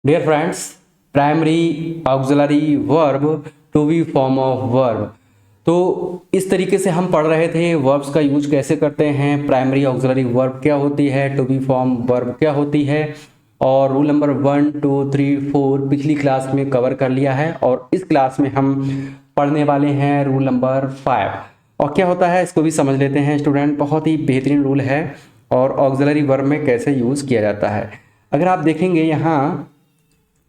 Dear friends, primary auxiliary verb to be form of verb. तो इस तरीके से हम पढ़ रहे थे वर्ब्स का यूज कैसे करते हैं, प्राइमरी ऑक्सिलरी वर्ब क्या होती है, टू बी फॉर्म वर्ब क्या होती है, और रूल नंबर 1 2 3 4 पिछली क्लास में कवर कर लिया है। और इस क्लास में हम पढ़ने वाले हैं रूल नंबर 5। और क्या होता है इसको भी समझ लेते हैं स्टूडेंट। बहुत ही बेहतरीन रूल है और ऑक्सिलरी वर्ब में कैसे यूज़ किया जाता है। अगर आप देखेंगे यहाँ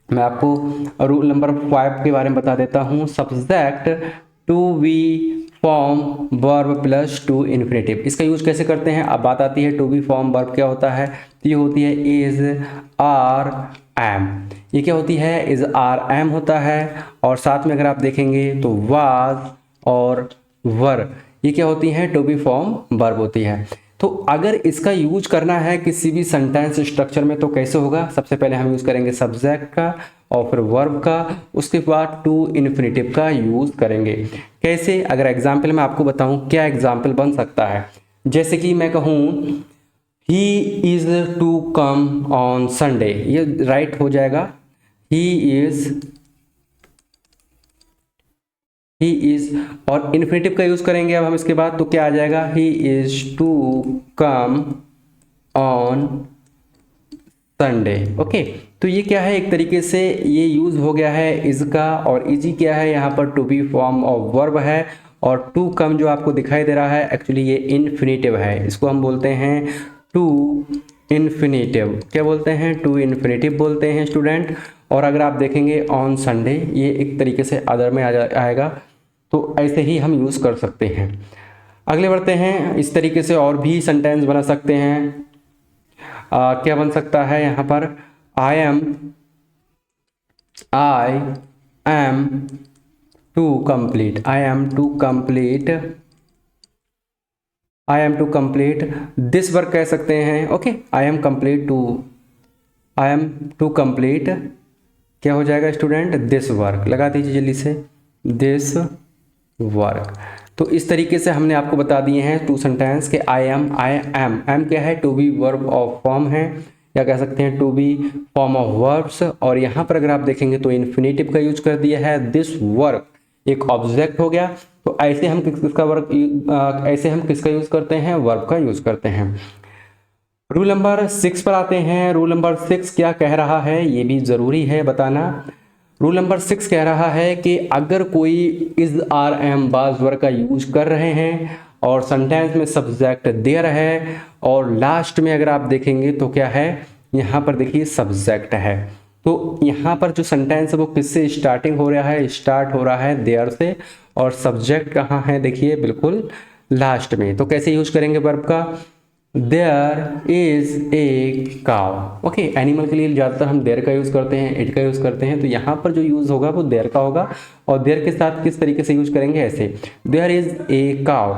मैं आपको रूल नंबर 5 के बारे में बता देता हूँ। Subject to be form verb plus to infinitive, इसका यूज कैसे करते हैं। अब बात आती है टू बी फॉर्म वर्ब क्या होता है। तो ये होती है इज आर एम। ये क्या होती है, इज आर एम होता है। और साथ में अगर आप देखेंगे तो वाज और वर, ये क्या होती है, टू बी फॉर्म वर्ब होती है। तो अगर इसका यूज करना है किसी भी सेंटेंस स्ट्रक्चर में तो कैसे होगा। सबसे पहले हम यूज करेंगे सब्जेक्ट का और फिर वर्ब का, उसके बाद टू इन्फिनेटिव का यूज करेंगे। कैसे, अगर एग्जाम्पल मैं आपको बताऊं क्या एग्जाम्पल बन सकता है। जैसे कि मैं कहूं he is to come on Sunday, ये राइट हो जाएगा। ही इज और इन्फिनेटिव का यूज करेंगे अब हम इसके बाद, तो क्या आ जाएगा, he is to come on Sunday. Okay, तो ये क्या है, एक तरीके से ये यूज हो गया है इज का। और इजी क्या है, यहाँ पर to be form of verb है। और टू कम जो आपको दिखाई दे रहा है एक्चुअली ये इन्फिनेटिव है, इसको हम बोलते हैं टू इन्फिनेटिव। क्या बोलते हैं, टू इन्फिनेटिव बोलते हैं स्टूडेंट। और अगर आप देखेंगे ऑन संडे, ये एक तरीके से अदर में आएगा। तो ऐसे ही हम यूज़ कर सकते हैं। अगले बढ़ते हैं, इस तरीके से और भी सेंटेंस बना सकते हैं। क्या बन सकता है यहाँ पर, I am to complete, I am to complete this work कह सकते हैं। Okay, I am to complete क्या हो जाएगा स्टूडेंट, दिस वर्क। लगा दीजिए जल्दी से, दिस वर्क। तो इस तरीके से हमने आपको बता दिए हैं टू सेंटेंस के आई एम क्या है, to be verb of form है, या कह सकते हैं to be form of verbs. और यहाँ पर अगर आप देखेंगे तो इन्फिनेटिव का यूज कर दिया है, दिस वर्क एक ऑब्जेक्ट हो गया। तो ऐसे हम किसका यूज करते हैं, वर्ब का यूज करते हैं। रूल नंबर 6 पर आते हैं। रूल नंबर 6 क्या कह रहा है, ये भी जरूरी है बताना। रूल नंबर 6 कह रहा है कि अगर कोई इज आर एम बाज वर्ड का यूज कर रहे हैं और सेंटेंस में सब्जेक्ट देयर है और लास्ट में अगर आप देखेंगे तो क्या है, यहाँ पर देखिए सब्जेक्ट है। तो यहाँ पर जो सेंटेंस है वो किससे स्टार्टिंग हो रहा है, स्टार्ट हो रहा है देयर से। और सब्जेक्ट कहाँ है, देखिए बिल्कुल लास्ट में। तो कैसे यूज करेंगे वर्ब का, there is a cow. Okay, animal के लिए ज़्यादातर हम देयर का यूज़ करते हैं, इट का यूज़ करते हैं। तो यहाँ पर जो यूज़ होगा वो देयर का होगा। और देयर के साथ किस तरीके से यूज करेंगे, ऐसे, देयर इज ए काउ।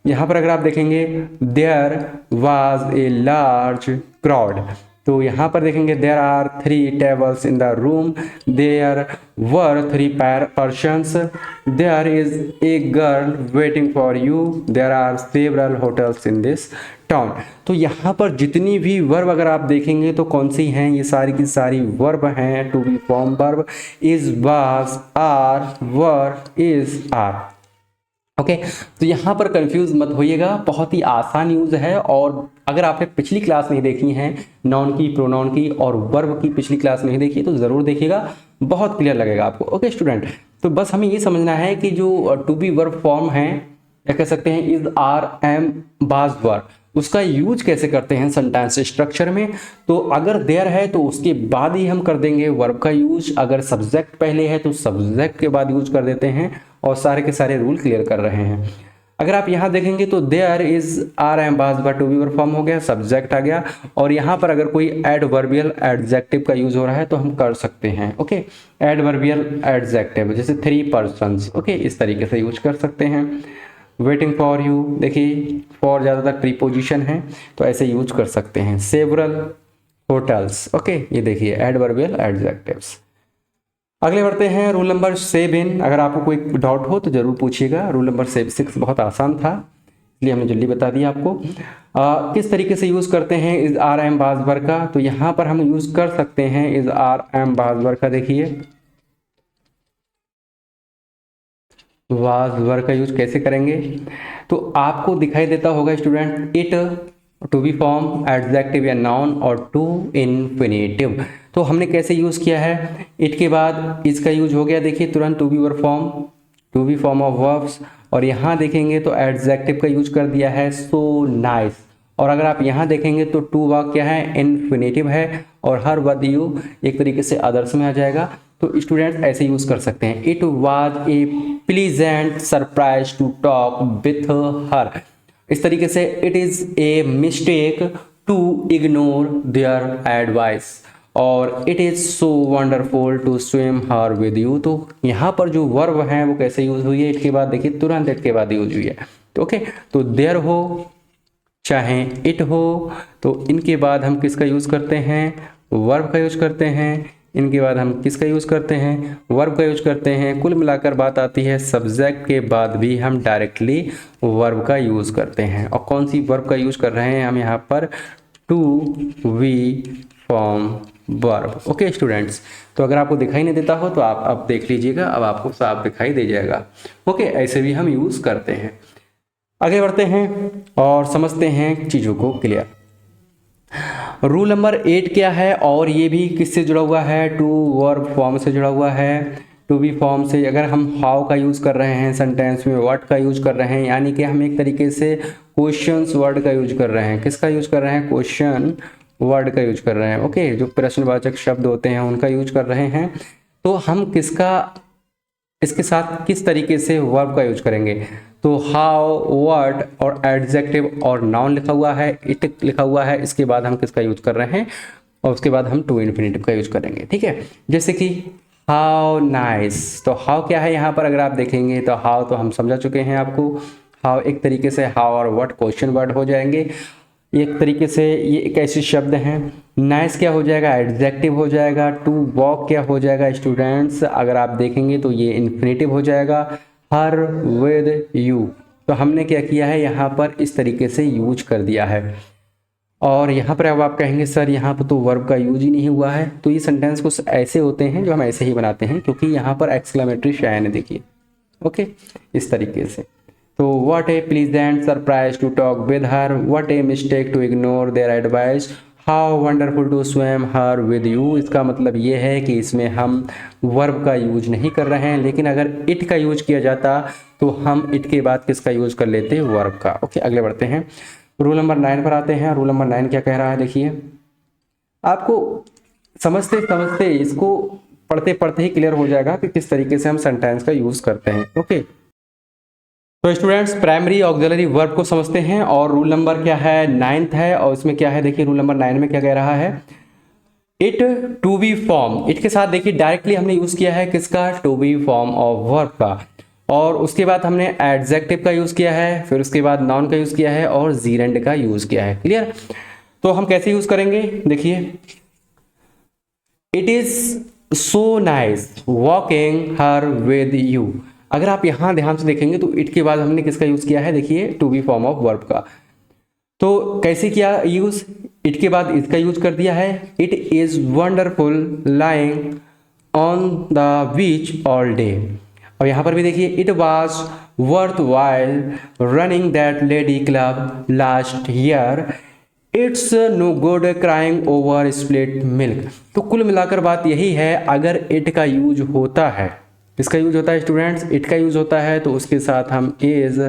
यहाँ पर अगर आप देखेंगे there was a large crowd, तो यहाँ पर देखेंगे there are 3 tables in the room, there were 3 persons, there is a girl waiting for you, there are several hotels in this town. तो यहाँ पर जितनी भी वर्ब अगर आप देखेंगे तो कौन सी हैं, ये सारी की सारी वर्ब हैं to be form verb, is, was, are, were, is, are. Okay, तो यहाँ पर कंफ्यूज मत होइएगा, बहुत ही आसान यूज है। और अगर आपने पिछली क्लास नहीं देखी है नाउन की, प्रोनाउन की और वर्ब की पिछली क्लास नहीं देखी तो जरूर देखिएगा, बहुत क्लियर लगेगा आपको। ओके स्टूडेंट, तो बस हमें ये समझना है कि जो टू बी वर्ब फॉर्म है, या कह सकते हैं is are am was verb, उसका यूज कैसे करते हैं सेंटेंस स्ट्रक्चर में। तो अगर देयर है तो उसके बाद ही हम कर देंगे वर्ब का यूज, अगर सब्जेक्ट पहले है तो सब्जेक्ट के बाद यूज कर देते हैं। और सारे के सारे रूल क्लियर कर रहे हैं। अगर आप यहाँ देखेंगे तो there is are am was verb to be verb form हो गया, सब्जेक्ट आ गया। और यहाँ पर अगर कोई एडवर्बियल एडजेक्टिव का यूज हो रहा है तो हम कर सकते हैं। ओके, एडवर्बियल एडजेक्टिव जैसे 3 पर्सन्स, ओके, इस तरीके से यूज कर सकते हैं। वेटिंग फॉर यू, देखिए फॉर ज़्यादातर प्रीपोजिशन है तो ऐसे यूज कर सकते हैं। सेवरल होटल्स, ओके, ये देखिए एडवर्बियल एडजेक्टिव्स। अगले बढ़ते हैं रूल नंबर 7। अगर आपको कोई डाउट हो तो जरूर पूछिएगा। रूल नंबर 6 बहुत आसान था, इसलिए हमने जल्दी बता दिया आपको। किस तरीके से यूज़ करते हैं is are am was verb का, तो यहाँ पर हम यूज़ कर सकते हैं is are am was verb का। देखिए वाज वर्ब का यूज कैसे करेंगे, तो आपको दिखाई देता होगा student, it to be form adjective या नाउन और टू इन्फिनेटिव। तो हमने कैसे यूज़ किया है, इट के बाद इसका यूज हो गया, देखिए तुरंत to be verb form, to be form of verbs, और यहाँ देखेंगे तो एडजेक्टिव का यूज कर दिया है सो नाइस। और अगर आप यहाँ देखेंगे तो टू वर्ब क्या है, इन्फिनेटिव है, और हर वर्ब यू एक तरीके से अदर्स में आ जाएगा। तो स्टूडेंट्स ऐसे यूज कर सकते हैं, it was a pleasant surprise to talk with her. इस तरीके से it is a mistake to ignore their advice, और it is so wonderful to swim her with you. तो यहाँ पर जो वर्ब है वो कैसे यूज हुई है, इट के बाद देखिए तुरंत इट के बाद यूज हुई है। तो ओके, तो देयर हो चाहे इट हो, तो इनके बाद हम किसका यूज करते हैं, वर्ब का यूज करते हैं। इनके बाद हम किसका यूज करते हैं, वर्ब का यूज करते हैं। कुल मिलाकर बात आती है सब्जेक्ट के बाद भी हम डायरेक्टली वर्ब का यूज करते हैं। और कौन सी वर्ब का यूज कर रहे हैं हम यहाँ पर, to be form verb. Okay students, तो अगर आपको दिखाई नहीं देता हो तो आप अब देख लीजिएगा, अब आपको साफ दिखाई दे जाएगा। ओके, ऐसे भी हम यूज करते हैं। आगे बढ़ते हैं और समझते हैं चीज़ों को क्लियर। रूल नंबर 8 क्या है, और ये भी किससे जुड़ा हुआ है, टू वर्ब फॉर्म से जुड़ा हुआ है। टू बी फॉर्म से अगर हम हाउ का यूज़ कर रहे हैं सेंटेंस में, व्हाट का यूज़ कर रहे हैं, यानी कि हम एक तरीके से क्वेश्चंस वर्ड का यूज कर रहे हैं। किसका यूज कर रहे हैं, क्वेश्चन वर्ड का यूज कर रहे हैं। ओके, जो प्रश्नवाचक शब्द होते हैं उनका यूज कर रहे हैं। तो हम किसका, इसके साथ किस तरीके से वर्ब का यूज करेंगे, तो हाउ, व्हाट और एडजेक्टिव और नाउन लिखा हुआ है, इट लिखा हुआ है, इसके बाद हम किसका यूज कर रहे हैं, और उसके बाद हम टू इन्फिनेटिव का यूज करेंगे। ठीक है, जैसे कि हाउ नाइस, तो हाउ क्या है यहाँ पर अगर आप देखेंगे तो हाउ तो हम समझा चुके हैं आपको। हाउ एक तरीके से हाउ और व्हाट क्वेश्चन वर्ड हो जाएंगे, एक तरीके से ये एक ऐसे शब्द हैं। नाइस क्या हो जाएगा, एडजेक्टिव हो जाएगा। टू वॉक क्या हो जाएगा स्टूडेंट्स, अगर आप देखेंगे तो ये इन्फिनेटिव हो जाएगा। हर विद यू, तो हमने क्या किया है यहाँ पर इस तरीके से यूज कर दिया है। और यहाँ पर अब आप कहेंगे सर यहाँ पर तो वर्ब का यूज ही नहीं हुआ है, तो ये सेंटेंस कुछ ऐसे होते हैं जो हम ऐसे ही बनाते हैं, क्योंकि यहाँ पर एक्सक्लेमेटरी साइन है, देखिए। ओके, इस तरीके से। तो what a pleasant surprise to talk with her, what a mistake to ignore their advice, how wonderful to swim her with you। इसका मतलब ये है कि इसमें हम वर्ब का यूज नहीं कर रहे हैं, लेकिन अगर इट का यूज किया जाता तो हम इट के बाद किसका यूज कर लेते, वर्ब का। ओके, अगले बढ़ते हैं, रूल नंबर 9 पर आते हैं। रूल नंबर 9 क्या कह रहा है, देखिए। आपको समझते समझते इसको पढ़ते पढ़ते ही क्लियर हो जाएगा कि किस तरीके से हम सेंटेंस का यूज करते हैं। ओके, तो स्टूडेंट्स प्राइमरी ऑक्सिलरी वर्ब को समझते हैं, और रूल नंबर क्या है, 9th है। और इसमें क्या है, देखिए रूल नंबर 9 में क्या कह रहा है, it to be form. It के साथ देखिए डायरेक्टली हमने यूज किया है किसका, to be form of verb का, और उसके बाद हमने एडजेक्टिव का यूज किया है, फिर उसके बाद नाउन का यूज किया है, और जीरेंड का यूज किया है। क्लियर, तो हम कैसे यूज करेंगे, देखिए। It is so nice walking her with you. अगर आप यहां ध्यान से देखेंगे तो इट के बाद हमने किसका यूज किया है, देखिए to be form of verb का। तो कैसे किया यूज, इट के बाद इसका यूज कर दिया है, it is wonderful lying on the beach all day. और यहां पर भी देखिए, it was worth while running that lady club last year, it's no good crying over split milk. तो कुल मिलाकर बात यही है, अगर इट का यूज होता है, इसका यूज होता है स्टूडेंट्स, इट का यूज होता है, तो उसके साथ हम इज,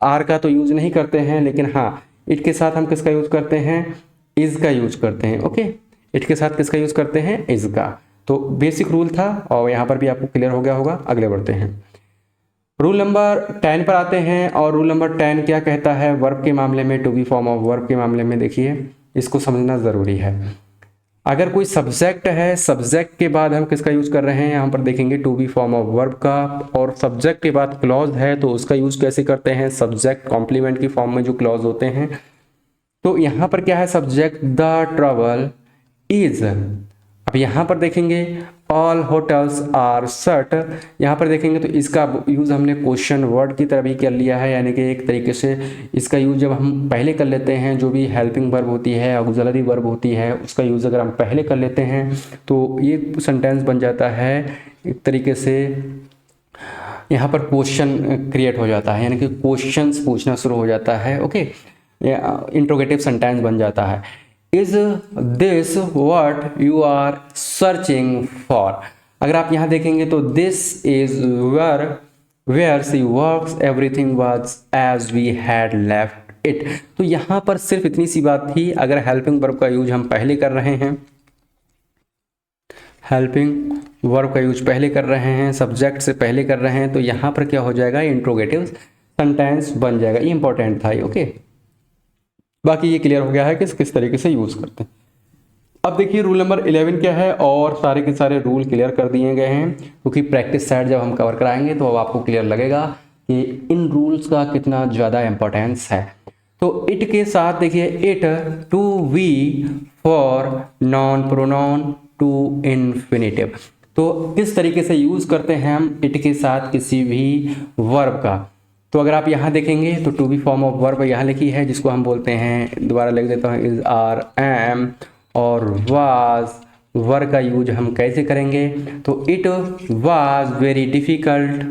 आर का तो यूज नहीं करते हैं, लेकिन हाँ इट के साथ हम किसका यूज करते हैं, इज का यूज करते हैं। ओके, इट के साथ किसका यूज करते हैं, इज का। तो बेसिक रूल था, और यहाँ पर भी आपको क्लियर हो गया होगा। अगले बढ़ते हैं, रूल नंबर 10 पर आते हैं। और रूल नंबर 10 क्या कहता है वर्ब के मामले में, to be form of verb के मामले में, देखिए इसको समझना ज़रूरी है। अगर कोई सब्जेक्ट है, सब्जेक्ट के बाद हम किसका यूज कर रहे हैं, यहाँ पर देखेंगे to be form of verb का, और सब्जेक्ट के बाद क्लॉज है तो उसका यूज कैसे करते हैं, सब्जेक्ट कॉम्प्लीमेंट की फॉर्म में जो क्लॉज होते हैं। तो यहाँ पर क्या है, सब्जेक्ट द ट्रबल इज, अब यहाँ पर देखेंगे ऑल होटल्स आर शट, यहाँ पर देखेंगे तो इसका यूज़ हमने क्वेश्चन वर्ड की तरह भी कर लिया है, यानी कि एक तरीके से इसका यूज़ जब हम पहले कर लेते हैं, जो भी हेल्पिंग वर्ब होती है, ऑक्सिलरी वर्ब होती है, उसका यूज़ अगर हम पहले कर लेते हैं तो ये सेंटेंस बन जाता है एक तरीके से, यहाँ पर क्वेश्चन क्रिएट हो जाता है, यानी कि क्वेश्चंस पूछना शुरू हो जाता है। ओके, इंट्रोगेटिव सेंटेंस बन जाता है। Is this what you are searching for, अगर आप यहाँ देखेंगे तो this is where she works everything was as we had left it. तो यहाँ पर सिर्फ इतनी सी बात थी, अगर हेल्पिंग वर्ब का यूज हम पहले कर रहे हैं, हेल्पिंग वर्ब का यूज पहले कर रहे हैं, सब्जेक्ट से पहले कर रहे हैं, तो यहाँ पर क्या हो जाएगा, इंट्रोगेटिव सेंटेंस बन जाएगा। ये इंपॉर्टेंट था। ओके, बाकी ये क्लियर हो गया है कि किस तरीके से यूज करते हैं। अब देखिए रूल नंबर 11 क्या है, और सारे के सारे रूल क्लियर कर दिए गए हैं, क्योंकि प्रैक्टिस सेट जब हम कवर कराएंगे तो अब आपको क्लियर लगेगा कि इन रूल्स का कितना ज़्यादा इंपॉर्टेंस है। तो इट के साथ देखिए, it to be for noun pronoun to infinitive, तो किस तरीके से यूज करते हैं हम इट के साथ किसी भी वर्ब का। तो अगर आप यहाँ देखेंगे तो to be form of verb यहाँ लिखी है, जिसको हम बोलते हैं, दोबारा लिख देता हूँ, इज आर एम, और वाज वर्ब का यूज हम कैसे करेंगे, तो इट वाज वेरी डिफिकल्ट,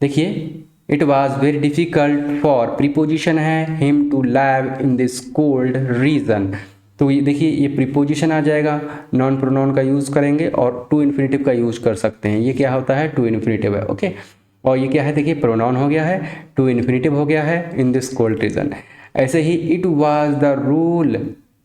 देखिए it was very difficult for, preposition है, him to live in this cold region, तो ये देखिए ये प्रीपोजिशन आ जाएगा, नॉन प्रोनाउन का यूज़ करेंगे और टू इन्फिनिटिव का यूज़ कर सकते हैं। ये क्या होता है, टू इन्फिनिटिव है। ओके, और ये क्या है, देखिए प्रोनाउन हो गया है, टू इन्फिनिटिव हो गया है, इन दिस कोल्ड रीजन। ऐसे ही it was the rule,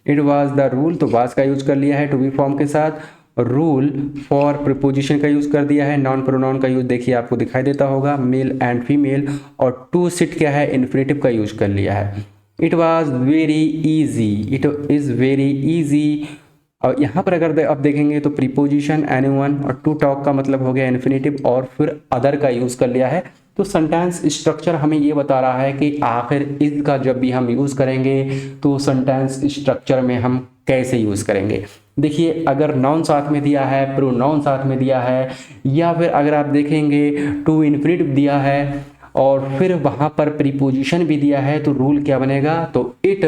it was the rule, तो वाज का यूज़ कर लिया है टू बी फॉर्म के साथ, रूल फॉर प्रीपोजिशन का यूज़ कर दिया है, नॉन प्रोनाउन का यूज़ देखिए आपको दिखाई देता होगा, मेल एंड फीमेल, और टू सिट क्या है, इन्फिनिटिव का यूज़ कर लिया है। It was very easy, it is very easy, और यहाँ पर अगर अब देखेंगे तो प्रीपोजिशन एनीवन और टू टॉक का मतलब हो गया इन्फिनिटिव, और फिर अदर का यूज़ कर लिया है। तो सेंटेंस स्ट्रक्चर हमें ये बता रहा है कि आखिर इज का जब भी हम यूज़ करेंगे तो सेंटेंस स्ट्रक्चर में हम कैसे यूज़ करेंगे। देखिए अगर नाउन साथ में दिया है, प्रोनाउन साथ में दिया है, या फिर अगर आप देखेंगे टू इन्फिनिटिव दिया है और फिर वहाँ पर प्रीपोजिशन भी दिया है, तो रूल क्या बनेगा, तो इट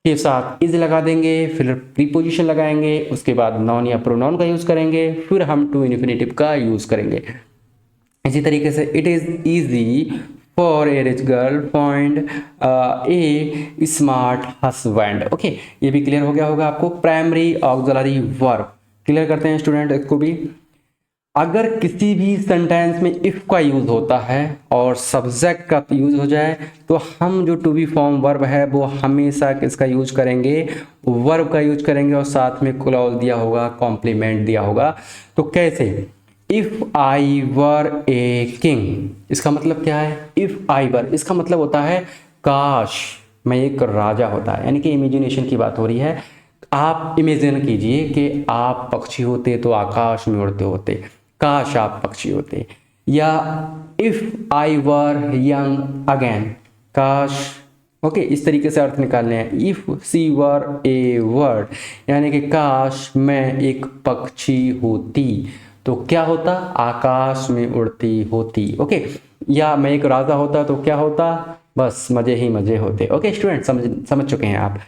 के साथ इज लगा देंगे, फिर प्रीपोजिशन लगाएंगे, उसके बाद नाउन या प्रोनाउन का यूज़ करेंगे, फिर हम टू इन्फिनिटिव का यूज़ करेंगे। इसी तरीके से it is easy for a rich girl find A smart husband. Okay, ये भी क्लियर हो गया होगा आपको। प्राइमरी ऑक्सिलरी वर्ब क्लियर करते हैं स्टूडेंट इसको भी। अगर किसी भी सेंटेंस में इफ़ का यूज़ होता है और सब्जेक्ट का यूज़ हो जाए, तो हम जो टू बी फॉर्म वर्ब है वो हमेशा किसका यूज करेंगे, वर्ब का यूज करेंगे, और साथ में क्लॉज दिया होगा, कॉम्प्लीमेंट दिया होगा। तो कैसे, if I were a king, इसका मतलब क्या है, इफ़ आई वर, इसका मतलब होता है काश मैं एक राजा होता है, यानी कि इमेजिनेशन की बात हो रही है। आप इमेजिन कीजिए कि आप पक्षी होते तो आकाश में उड़ते होते, काश आप पक्षी होते। या if I were young again, काश, ओके, इस तरीके से अर्थ निकालने हैं। If C were a word, यानी कि काश मैं एक पक्षी होती, तो क्या होता, आकाश में उड़ती होती। ओके, या मैं एक राजा होता तो क्या होता, बस मज़े ही मज़े होते। ओके स्टूडेंट, समझ चुके हैं आप।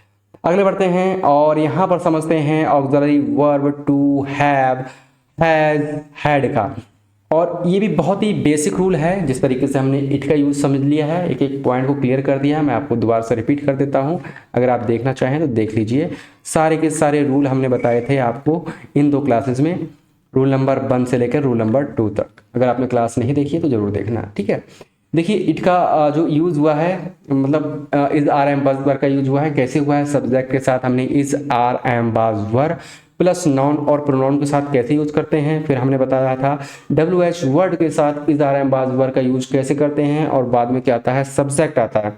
अगले बढ़ते हैं और यहाँ पर समझते हैं auxiliary verb to have, has, had का। और ये भी बहुत ही बेसिक रूल है, जिस तरीके से हमने इट का यूज़ समझ लिया है, एक एक पॉइंट को क्लियर कर दिया है। मैं आपको दोबारा से रिपीट कर देता हूँ, अगर आप देखना चाहें तो देख लीजिए। सारे के सारे रूल हमने बताए थे आपको इन 2 क्लासेस में, रूल नंबर 1 से लेकर रूल नंबर 2 तक। अगर आपने क्लास नहीं देखी है तो जरूर देखना, ठीक है। देखिए इट का जो यूज़ हुआ है, मतलब इज आर एम बज वर्ब का यूज हुआ है। कैसे हुआ है, सब्जेक्ट के साथ हमने इज आर एम बज वर्ब प्लस नाउन और प्रोनाउन के साथ कैसे यूज करते हैं, फिर हमने बताया था डब्ल्यू एच वर्ड के साथ इज आर एम बज वर्ब का यूज कैसे करते हैं, और बाद में क्या आता है, सब्जेक्ट आता है।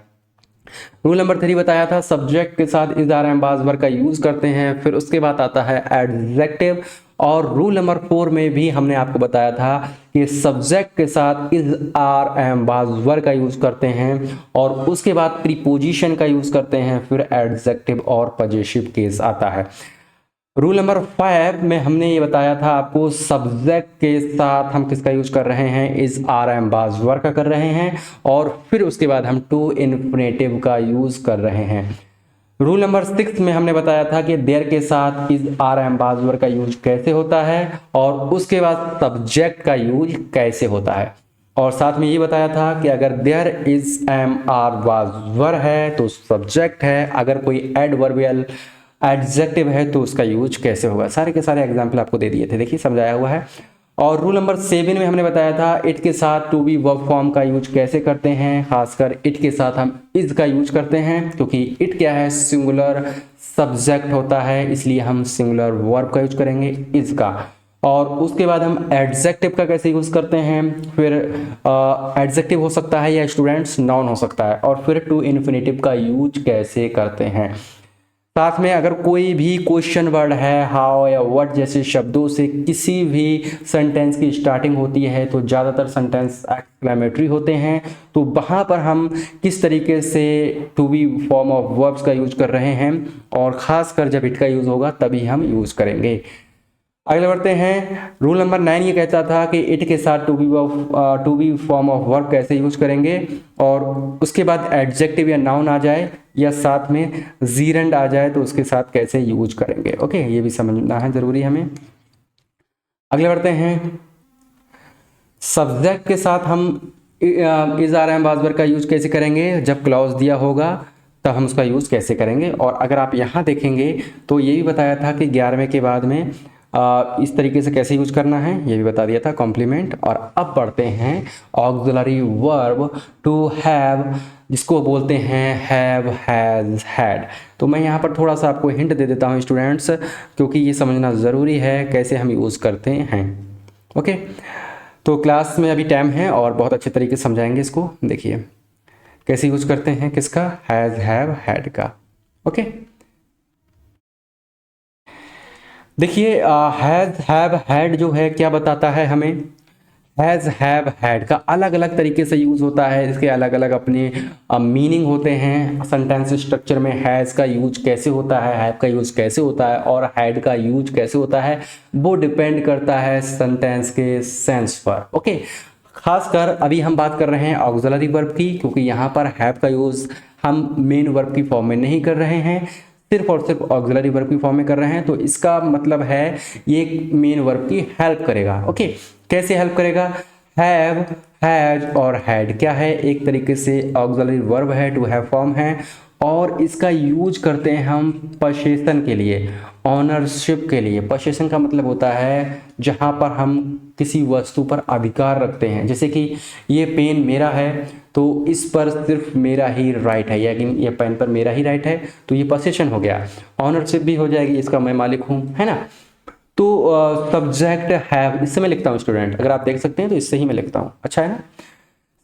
रूल नंबर 3 बताया था सब्जेक्ट के साथ इज आर एम बज वर्ब का यूज करते हैं, फिर उसके बाद आता है एडजेक्टिव। और रूल नंबर 4 में भी हमने आपको बताया था कि सब्जेक्ट के साथ इज आर एम बज वर्ब का यूज करते हैं, और उसके बाद प्रीपोजिशन का यूज करते हैं, फिर एडजेक्टिव और पजेसिव केस आता है। रूल नंबर 5 में हमने ये बताया था आपको, सब्जेक्ट के साथ हम किसका यूज कर रहे हैं, इज आर एम बाज वर्क का कर रहे हैं, और फिर उसके बाद हम टू इन्फिनेटिव का यूज कर रहे हैं। रूल नंबर 6 में हमने बताया था कि देयर के साथ इज आर एम बाज वर्क का यूज कैसे होता है, और उसके बाद सब्जेक्ट का यूज कैसे होता है। और साथ में ये बताया था कि अगर there is am are was were है तो सब्जेक्ट है, अगर कोई एडवर्बियल एडजेक्टिव है तो उसका यूज कैसे होगा। सारे के सारे एग्जाम्पल आपको दे दिए थे, देखिए समझाया हुआ है। और रूल नंबर 7 में हमने बताया था इट के साथ टू बी वर्ब फॉर्म का यूज कैसे करते हैं, खासकर इट के साथ हम इज का यूज करते हैं, क्योंकि इट क्या है, सिंगुलर सब्जेक्ट होता है, इसलिए हम सिंगुलर वर्ब का यूज करेंगे इज का। और उसके बाद हम एडजेक्टिव का कैसे यूज करते हैं, फिर एडजेक्टिव हो सकता है या स्टूडेंट्स नाउन हो सकता है, और फिर टू इन्फिनेटिव का यूज कैसे करते हैं। साथ में अगर कोई भी क्वेश्चन वर्ड है, हाउ या व्हाट जैसे शब्दों से किसी भी सेंटेंस की स्टार्टिंग होती है तो ज़्यादातर सेंटेंस एक्सक्लेमेटरी होते हैं, तो वहाँ पर हम किस तरीके से to be form of verbs का यूज कर रहे हैं, और ख़ासकर जब इट का यूज़ होगा तभी हम यूज़ करेंगे। आगे बढ़ते हैं। रूल नंबर 9 ये कहता था कि इट के साथ to be form of verb कैसे यूज करेंगे, और उसके बाद एडजेक्टिव या नाउन आ जाए या साथ में जीरेंड आ जाए तो उसके साथ कैसे यूज करेंगे। ओके, ये भी समझना है जरूरी हमें। अगले बढ़ते हैं। सब्जेक्ट के साथ हम इज आर एम बाजवर का यूज कैसे करेंगे, जब क्लॉज दिया होगा तब हम उसका यूज कैसे करेंगे। और अगर आप यहाँ देखेंगे तो ये भी बताया था कि 11वें के बाद में इस तरीके से कैसे यूज करना है, ये भी बता दिया था, कॉम्प्लीमेंट। और अब बढ़ते हैं ऑक्सिलरी वर्ब टू हैव, जिसको बोलते हैं हैव, हैज, हैड। तो मैं यहाँ पर थोड़ा सा आपको हिंट दे देता हूँ स्टूडेंट्स, क्योंकि ये समझना ज़रूरी है कैसे हम यूज़ करते हैं। ओके, तो क्लास में अभी टाइम है और बहुत अच्छे तरीके से समझाएंगे इसको। देखिए कैसे यूज करते हैं किसका, हैज, हैव, हैड का। ओके, देखिए हैज, हैव, हैड जो है क्या बताता है हमें, हैज, हैव, हैड का अलग अलग तरीके से यूज होता है, इसके अलग अलग अपने मीनिंग होते हैं। सेंटेंस स्ट्रक्चर में हैज का यूज कैसे होता है, हैव का यूज कैसे होता है, और हैड का यूज कैसे होता है, वो डिपेंड करता है सेंटेंस के सेंस पर। ओके, खासकर अभी हम बात कर रहे हैं ऑक्सिलरी वर्ब की, क्योंकि यहाँ पर हैव का यूज हम मेन वर्ब की फॉर्म में नहीं कर रहे हैं, सिर्फ और सिर्फ ऑक्सिलरी वर्ब की फॉर्म में कर रहे हैं। तो इसका मतलब है ये मेन वर्ब की हेल्प करेगा। ओके, कैसे हेल्प करेगा, हैव, हैज और हैड क्या है, एक तरीके से ऑक्सिलरी वर्ब है, टू हैव फॉर्म है, और इसका यूज करते हैं हम पजेशन के लिए, ऑनरशिप के लिए। पजेशन का मतलब होता है जहां पर हम किसी वस्तु पर अधिकार रखते हैं, जैसे कि ये पेन मेरा है तो इस पर सिर्फ मेरा ही राइट है, या कि ये पेन पर मेरा ही राइट है, तो ये पजेशन हो गया। ऑनरशिप भी हो जाएगी, इसका मैं मालिक हूँ, है ना। तो सब्जेक्ट हैव, इससे मैं लिखता हूँ स्टूडेंट, अगर आप देख सकते हैं तो इससे ही मैं लिखता हूँ, अच्छा है ना।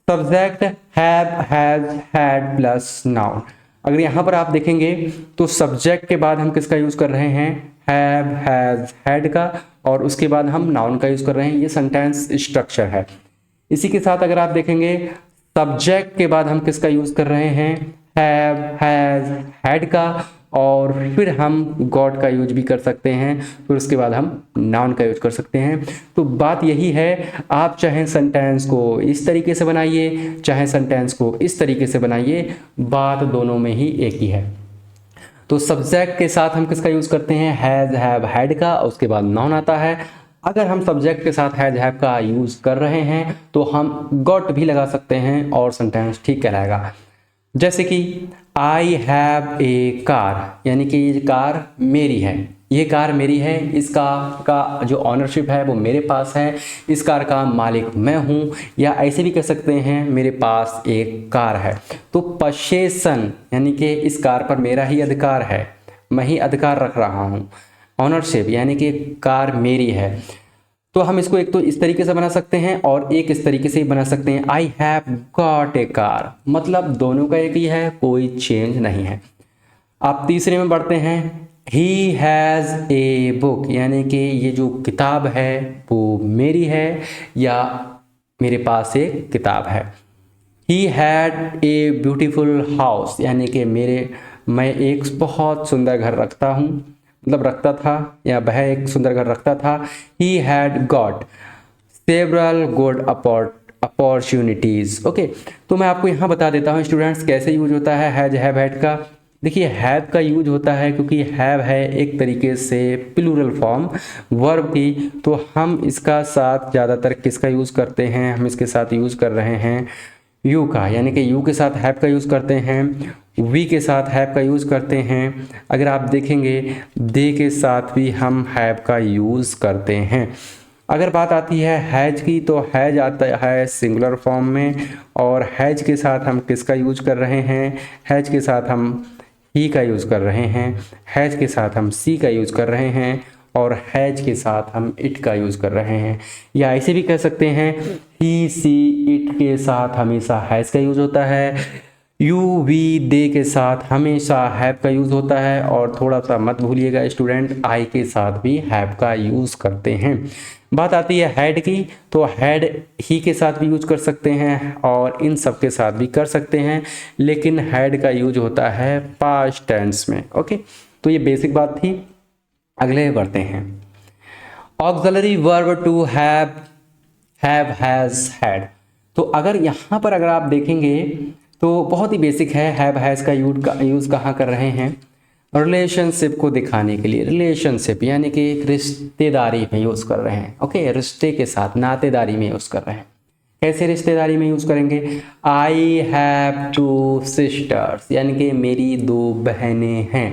Subject have, has, had plus noun. अगर यहाँ पर आप देखेंगे तो सब्जेक्ट के बाद हम किसका यूज कर रहे हैं, हैव, हैज, हैड का, और उसके बाद हम नाउन का यूज कर रहे हैं। ये सेंटेंस स्ट्रक्चर है। इसी के साथ अगर आप देखेंगे सब्जेक्ट के बाद हम किसका यूज कर रहे हैं, हैव, हैज, हैड का, और फिर हम गॉट का यूज भी कर सकते हैं, फिर उसके बाद हम नाउन का यूज कर सकते हैं। तो बात यही है, आप चाहे सेंटेंस को इस तरीके से बनाइए, चाहे सेंटेंस को इस तरीके से बनाइए, बात दोनों में ही एक ही है। तो सब्जेक्ट के साथ हम किसका यूज करते हैं, हैज, हैव, हैड का, उसके बाद नाउन आता है। अगर हम सब्जेक्ट के साथ हैज, हैव का यूज कर रहे हैं तो हम गॉट भी लगा सकते हैं और सेंटेंस ठीक कहलाएगा। जैसे कि आई हैव ए कार, यानी कि ये कार मेरी है, ये कार मेरी है, इसका का जो ऑनरशिप है वो मेरे पास है, इस कार का मालिक मैं हूँ, या ऐसे भी कह सकते हैं मेरे पास एक कार है। तो पजेशन यानी कि इस कार पर मेरा ही अधिकार है, मैं ही अधिकार रख रहा हूँ। ऑनरशिप यानी कि कार मेरी है। तो हम इसको एक तो इस तरीके से बना सकते हैं और एक इस तरीके से बना सकते हैं, I have got a car, मतलब दोनों का एक ही है, कोई चेंज नहीं है। आप तीसरे में बढ़ते हैं, ही हैज़ ए बुक, यानी कि ये जो किताब है वो मेरी है या मेरे पास एक किताब है। ही हैड ए ब्यूटीफुल हाउस, यानी कि मैं एक बहुत सुंदर घर रखता हूँ, मतलब रखता था, या वह एक सुंदर घर रखता था। He had got several good opportunities. Okay, तो मैं आपको यहाँ बता देता हूँ स्टूडेंट्स कैसे यूज होता है हैज हैव हैड का। देखिए हैव का यूज होता है क्योंकि हैव है एक तरीके से प्लूरल फॉर्म वर्ब की, तो हम इसका साथ ज़्यादातर किसका यूज़ करते हैं, हम इसके साथ यूज़ कर रहे हैं यू का, यानी कि यू के साथ हैव का यूज़ करते हैं, वी के साथ हैव का यूज़ करते हैं। अगर आप देखेंगे दे के साथ भी हम हैव का यूज़ करते हैं। अगर बात आती है हैज की, तो हैज आता है सिंगुलर फॉर्म में, और हैज के साथ हम किसका यूज कर रहे हैं, हैज के साथ हम ही का यूज़ कर रहे हैं, हैज के साथ हम सी का यूज़ कर रहे हैं, और हैज के साथ हम इट का यूज़ कर रहे हैं। या ऐसे भी कह सकते हैं ही सी इट के साथ हमेशा हैज का यूज़ होता है, यू वी दे के साथ हमेशा हैव का यूज़ होता है, और थोड़ा सा मत भूलिएगा स्टूडेंट आई के साथ भी हैव का यूज़ करते हैं। बात आती है हैड की, तो हैड ही के साथ भी यूज कर सकते हैं और इन सब के साथ भी कर सकते हैं, लेकिन हैड का यूज होता है पास्ट टेंस में। ओके, तो ये बेसिक बात थी। अगले बढ़ते हैं, auxiliary verb to have has had. तो अगर यहाँ पर अगर आप देखेंगे तो बहुत ही बेसिक है, हैव हैज का यूज कहाँ कर रहे हैं, रिलेशनशिप को दिखाने के लिए, रिलेशनशिप यानी कि एक रिश्तेदारी में यूज़ कर रहे हैं। ओके, रिश्ते के साथ नातेदारी में यूज़ कर रहे हैं। कैसे रिश्तेदारी में यूज़ करेंगे, आई हैव टू सिस्टर्स, यानी कि मेरी दो बहनें हैं,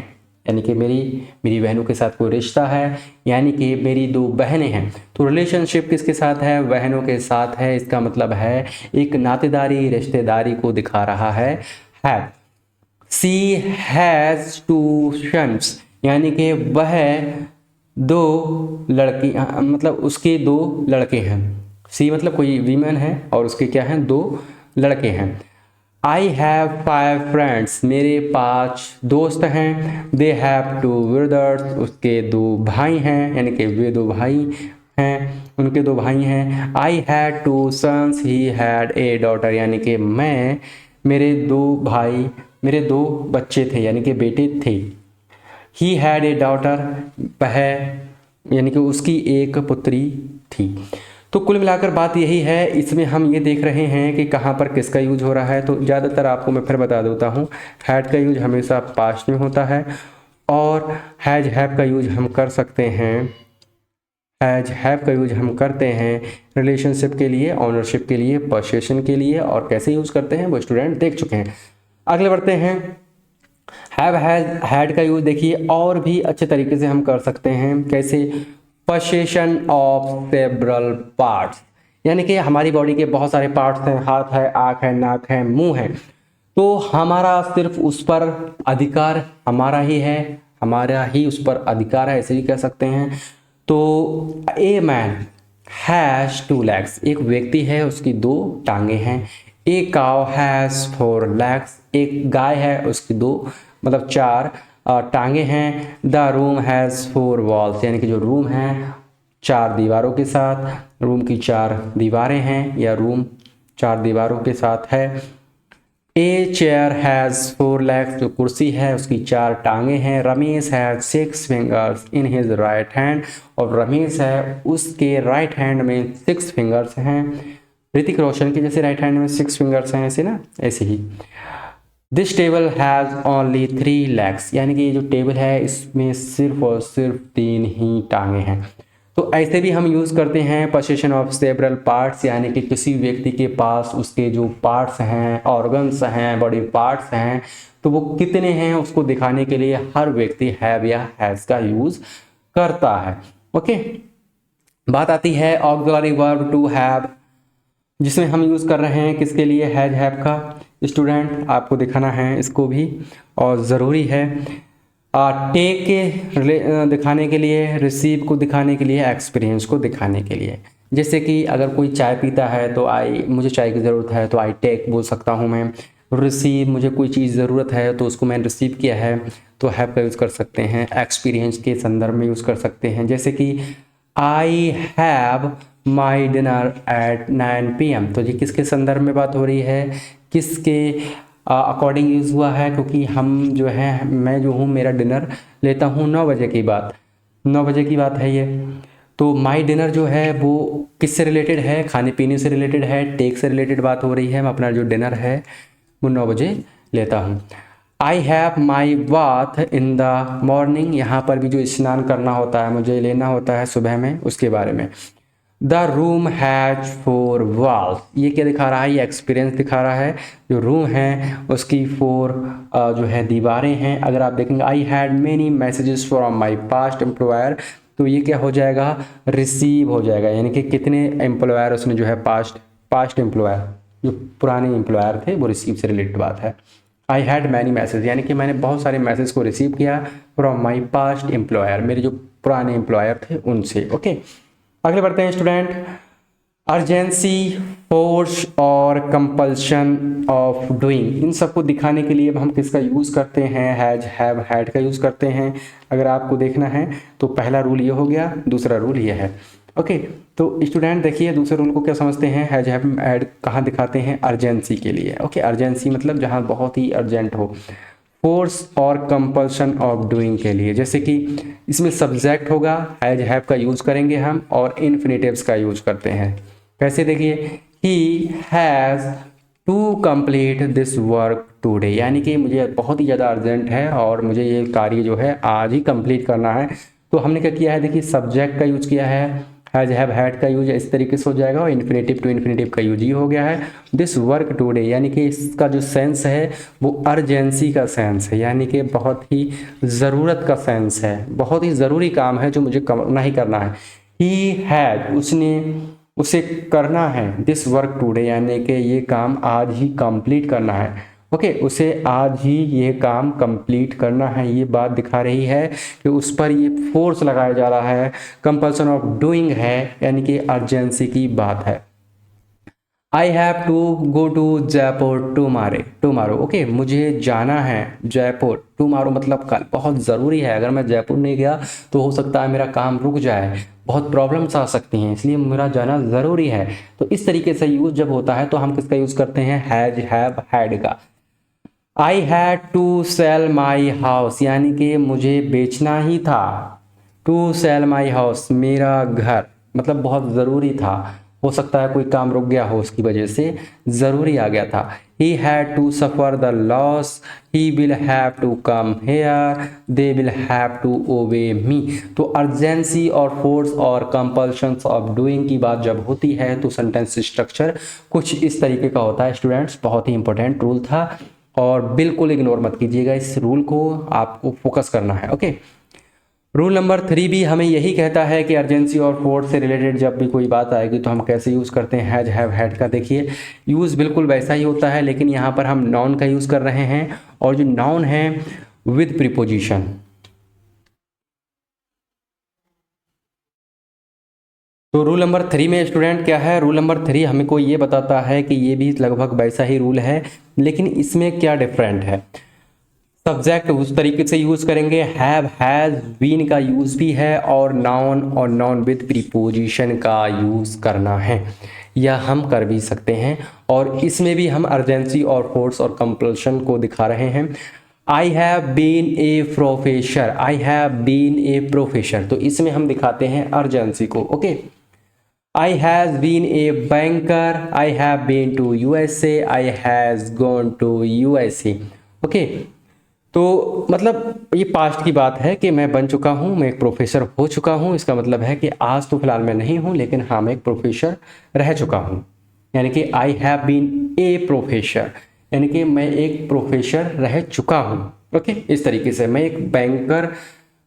यानी कि मेरी बहनों के साथ कोई रिश्ता है, यानी कि मेरी दो बहनें हैं। तो रिलेशनशिप किसके साथ है, बहनों के साथ है। इसका मतलब है एक नातेदारी रिश्तेदारी को दिखा रहा है have. She has two sons, यानी कि वह दो लड़की, मतलब उसके दो लड़के हैं। सी मतलब कोई वीमेन है और उसके क्या हैं, दो लड़के हैं। आई हैव 5 फ्रेंड्स, मेरे 5 दोस्त हैं। दे हैव 2 ब्रदर्स, उसके 2 भाई हैं, यानी कि वे 2 भाई हैं, उनके 2 भाई हैं। I had 2 sons, he had a daughter, यानी कि मेरे 2 बच्चे थे, यानी कि बेटे थे। ही हैड ए डॉटर, वह यानी कि उसकी एक पुत्री थी। तो कुल मिलाकर बात यही है, इसमें हम ये देख रहे हैं कि कहाँ पर किसका यूज हो रहा है। तो ज़्यादातर आपको मैं फिर बता देता हूँ, हैड का यूज हमेशा पास्ट में होता है, और हैज हैव का यूज हम कर सकते हैं, हैज हैव का यूज हम करते हैं रिलेशनशिप के लिए, ऑनरशिप के लिए, पोसेशन के लिए, और कैसे यूज करते हैं वो स्टूडेंट देख चुके हैं। अगले बढ़ते हैं, हैव हैड का यूज देखिए और भी अच्छे तरीके से हम कर सकते हैं। कैसे, पोसेशन ऑफ सेवरल पार्ट्स, यानी कि हमारी बॉडी के बहुत सारे पार्ट्स हैं, हाथ है, आँख है, नाक है, मुंह है, तो हमारा सिर्फ उस पर अधिकार हमारा ही उस पर अधिकार है, ऐसे भी कह सकते हैं। तो ए मैन हैज़ 2 legs, एक व्यक्ति है उसकी 2 टांगे हैं। ए काउ हैज़ 4 legs, एक गाय है उसकी 2 मतलब 4 टांगे हैं। द रूम हैज़ 4 walls, यानी कि जो रूम है 4 दीवारों के साथ, रूम की 4 दीवारें हैं, या रूम 4 दीवारों के साथ है। ए चेयर हैज़ 4 legs, जो कुर्सी है उसकी 4 टांगे हैं। Ramesh has 6 fingers in his right hand, और रमेश है उसके राइट हैंड में 6 फिंगर्स हैं। ऋतिक रोशन के जैसे राइट हैंड में 6 फिंगर्स हैं, ऐसे ना, ऐसे ही। This table has only 3 legs, यानी कि ये जो टेबल है इसमें सिर्फ और सिर्फ 3 ही टांगे हैं। तो ऐसे भी हम यूज़ करते हैं पोसेशन ऑफ सेवरल पार्ट्स, यानी कि किसी व्यक्ति के पास उसके जो पार्ट्स हैं, ऑर्गन्स हैं, बॉडी पार्ट्स हैं, तो वो कितने हैं उसको दिखाने के लिए हर व्यक्ति हैव या हैज़ का यूज़ करता है। ओके, बात आती है ऑक्सिलरी वर्ब टू हैव, जिसमें हम यूज़ कर रहे हैं किसके लिए, हैज हैव का। स्टूडेंट आपको दिखाना है इसको भी, और ज़रूरी है। टेक के दिखाने के लिए, रिसीव को दिखाने के लिए, एक्सपीरियंस को दिखाने के लिए। जैसे कि अगर कोई चाय पीता है तो मुझे चाय की ज़रूरत है तो आई टेक बोल सकता हूँ मैं। रिसीव, मुझे कोई चीज़ ज़रूरत है तो उसको मैंने रिसीव किया है, तो हैव का यूज़ कर सकते हैं। एक्सपीरियंस के संदर्भ में यूज़ कर सकते हैं, जैसे कि I have my dinner eight 9 PM। तो ये किसके संदर्भ में बात हो रही है, किसके अकॉर्डिंग यूज़ हुआ है, क्योंकि हम जो है, मैं जो हूँ, मेरा डिनर लेता हूँ 9 बजे की बात, 9 बजे की बात है ये। तो माई डिनर जो है वो किससे रिलेटेड है, खाने पीने से रिलेटेड है, टेक से रिलेटेड बात हो रही है। मैं अपना जो डिनर है वो 9 बजे लेता हूँ। I have my bath in the morning, यहाँ पर भी जो स्नान करना होता है, मुझे लेना होता है सुबह में, उसके बारे में। द रूम हैज 4 वॉल्स, ये क्या दिखा रहा है, ये एक्सपीरियंस दिखा रहा है। जो रूम है उसकी 4 जो है दीवारें हैं। अगर आप देखेंगे I had many messages from my past employer, तो ये क्या हो जाएगा, रिसीव हो जाएगा, यानी कि कितने एम्प्लॉयर उसने जो है पास्ट एम्प्लॉयर, जो पुराने एम्प्लॉयर थे, वो रिसीव से रिलेटेड बात है। आई हैड मैनी मैसेज, यानी कि मैंने बहुत सारे मैसेज को रिसीव किया फ्रॉम माई पास्ट एम्प्लॉयर, मेरे जो पुराने एम्प्लॉयर थे उनसे। ओके, अगले बढ़ते हैं स्टूडेंट। अर्जेंसी, फोर्स और कंपल्शन ऑफ डूइंग, इन सबको दिखाने के लिए हम किसका यूज़ करते हैं, हैज, हैव, हैड का यूज़ करते हैं। अगर आपको देखना है तो पहला रूल ये हो गया, दूसरा रूल ये है। ओके, तो स्टूडेंट देखिए दूसरे रूल को क्या समझते हैं, हैज, हैव, हैड कहाँ दिखाते हैं, अर्जेंसी के लिए। ओके, अर्जेंसी मतलब जहाँ बहुत ही अर्जेंट हो। फोर्स और कंपल्शन ऑफ डूइंग के लिए, जैसे कि इसमें सब्जेक्ट होगा, हैज, हैव का यूज़ करेंगे हम, और इन्फिनेटिव्स का यूज़ करते हैं। कैसे, देखिए, he has to complete this work today, यानी कि मुझे बहुत ही ज़्यादा अर्जेंट है और मुझे ये कार्य जो है आज ही कंप्लीट करना है। तो हमने क्या किया है, देखिए सब्जेक्ट का यूज़ किया है, हैज, हैव, हैड का यूज इस तरीके से हो जाएगा, और इन्फिनेटिव टू इन्फिनेटिव का यूज ही हो गया है। दिस वर्क टुडे, यानी कि इसका जो सेंस है वो अर्जेंसी का सेंस है, यानी कि बहुत ही ज़रूरत का सेंस है, बहुत ही ज़रूरी काम है जो मुझे करना ही करना है। ही हैड, उसने, उसे करना है, दिस वर्क टुडे, यानी कि ये काम आज ही कंप्लीट करना है। ओके, उसे आज ही ये काम कंप्लीट करना है, ये बात दिखा रही है कि उस पर ये फोर्स लगाया जा रहा है, कंपल्सन ऑफ डूइंग है, यानी कि अर्जेंसी की बात है। I have to go to Jaipur tomorrow, okay, मुझे जाना है जयपुर टुमारो, मतलब कल, बहुत ज़रूरी है। अगर मैं जयपुर नहीं गया तो हो सकता है मेरा काम रुक जाए, बहुत प्रॉब्लम्स आ सकती हैं, इसलिए मेरा जाना ज़रूरी है। तो इस तरीके से यूज़ जब होता है तो हम किसका यूज़ करते हैं, हैज, हैव, हैड का। I had to sell my house, यानी कि मुझे बेचना ही था, टू सेल माई हाउस, मेरा घर, मतलब बहुत ज़रूरी था, हो सकता है कोई काम रुक गया हो उसकी वजह से ज़रूरी आ गया था। He had to suffer the loss, he will have to come here, they will have to obey me. तो अर्जेंसी और फोर्स और कंपल्शंस ऑफ डूइंग की बात जब होती है तो सेंटेंस स्ट्रक्चर कुछ इस तरीके का होता है स्टूडेंट्स, बहुत ही इंपॉर्टेंट रूल था और बिल्कुल इग्नोर मत कीजिएगा इस रूल को, आपको फोकस करना है। ओके, रूल नंबर 3 भी हमें यही कहता है कि अर्जेंसी और फोर्स से रिलेटेड जब भी कोई बात आएगी तो हम कैसे यूज़ करते हैं, हैज, हैव, हैड का। देखिए यूज़ बिल्कुल वैसा ही होता है, लेकिन यहाँ पर हम नाउन का यूज़ कर रहे हैं, और जो नाउन है विद प्रीपोजिशन। तो रूल नंबर 3 में स्टूडेंट क्या है, रूल नंबर 3 हमें को ये बताता है कि ये भी लगभग वैसा ही रूल है, लेकिन इसमें क्या डिफरेंट है। सब्जेक्ट उस तरीके से यूज़ करेंगे, हैव, हैज़, बीन का यूज़ भी है, और नाउन विद प्रीपोजिशन का यूज़ करना है, या हम कर भी सकते हैं। और इसमें भी हम अर्जेंसी और फोर्स और कंपल्शन को दिखा रहे हैं। I have been a professor, I have been a professor, तो इसमें हम दिखाते हैं अर्जेंसी को। Okay, I has been a banker, I have been to USA, I has gone to USA। Okay, तो मतलब ये पास्ट की बात है कि मैं बन चुका हूँ, मैं एक प्रोफेसर हो चुका हूँ, इसका मतलब है कि आज तो फिलहाल मैं नहीं हूँ, लेकिन हाँ मैं एक प्रोफेसर रह चुका हूँ, यानी कि I have been a professor, यानी कि मैं एक प्रोफेसर रह चुका हूँ। ओके, इस तरीके से मैं एक बैंकर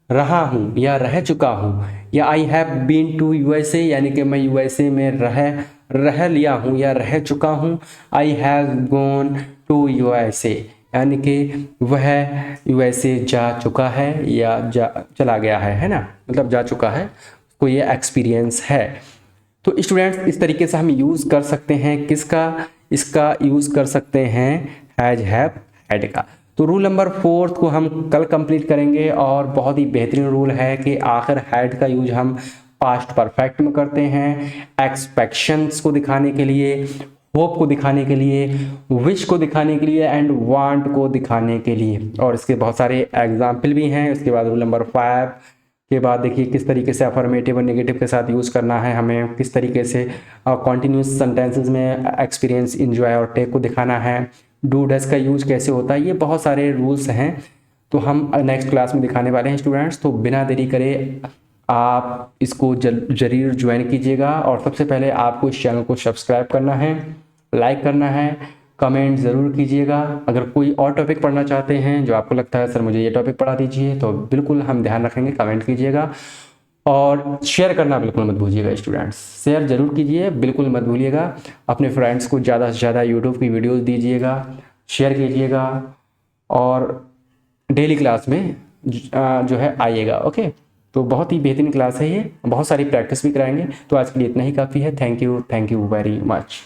रहा हूँ या रह चुका हूँ, या I have been to USA, यानी कि मैं यूएसए में रह लिया हूँ या रह चुका हूँ। I have gone to USA, यानी कि वह यूएसए जा चुका है या चला गया है ना, मतलब जा चुका है, उसको ये एक्सपीरियंस है। तो स्टूडेंट्स इस तरीके से हम यूज़ कर सकते हैं किसका, इसका यूज़ कर सकते हैं हैज, हैव, हैड का। तो रूल नंबर 4 को हम कल कंप्लीट करेंगे, और बहुत ही बेहतरीन रूल है कि आखिर हैड का यूज हम पास्ट परफेक्ट में करते हैं, एक्सपेक्शंस को दिखाने के लिए, होप को दिखाने के लिए, विश को दिखाने के लिए एंड वांट को दिखाने के लिए। और इसके बहुत सारे एग्जाम्पल भी हैं। उसके बाद रूल नंबर 5 के बाद देखिए किस तरीके से अफर्मेटिव और नेगेटिव के साथ यूज़ करना है हमें, किस तरीके से कॉन्टिन्यूस सेंटेंसेस में एक्सपीरियंस, इंजॉय और टेक को दिखाना है, डू डज का यूज कैसे होता है। ये बहुत सारे रूल्स हैं तो हम नेक्स्ट क्लास में दिखाने वाले हैं स्टूडेंट्स। तो बिना देरी करे आप इसको जरूर ज्वाइन कीजिएगा और सबसे पहले आपको इस चैनल को सब्सक्राइब करना है, लाइक करना है, कमेंट ज़रूर कीजिएगा। अगर कोई और टॉपिक पढ़ना चाहते हैं जो आपको लगता है सर मुझे ये टॉपिक पढ़ा दीजिए, तो बिल्कुल हम ध्यान रखेंगे, कमेंट कीजिएगा और शेयर करना बिल्कुल मत भूलिएगा स्टूडेंट्स। शेयर जरूर कीजिए, बिल्कुल मत भूलिएगा। अपने फ्रेंड्स को ज़्यादा से ज़्यादा यूट्यूब की वीडियोज़ दीजिएगा, शेयर कीजिएगा और डेली क्लास में जो है आइएगा। ओके, तो बहुत ही बेहतरीन क्लास है ये, बहुत सारी प्रैक्टिस भी कराएंगे। तो आज के लिए इतना ही काफ़ी है। Thank you very much.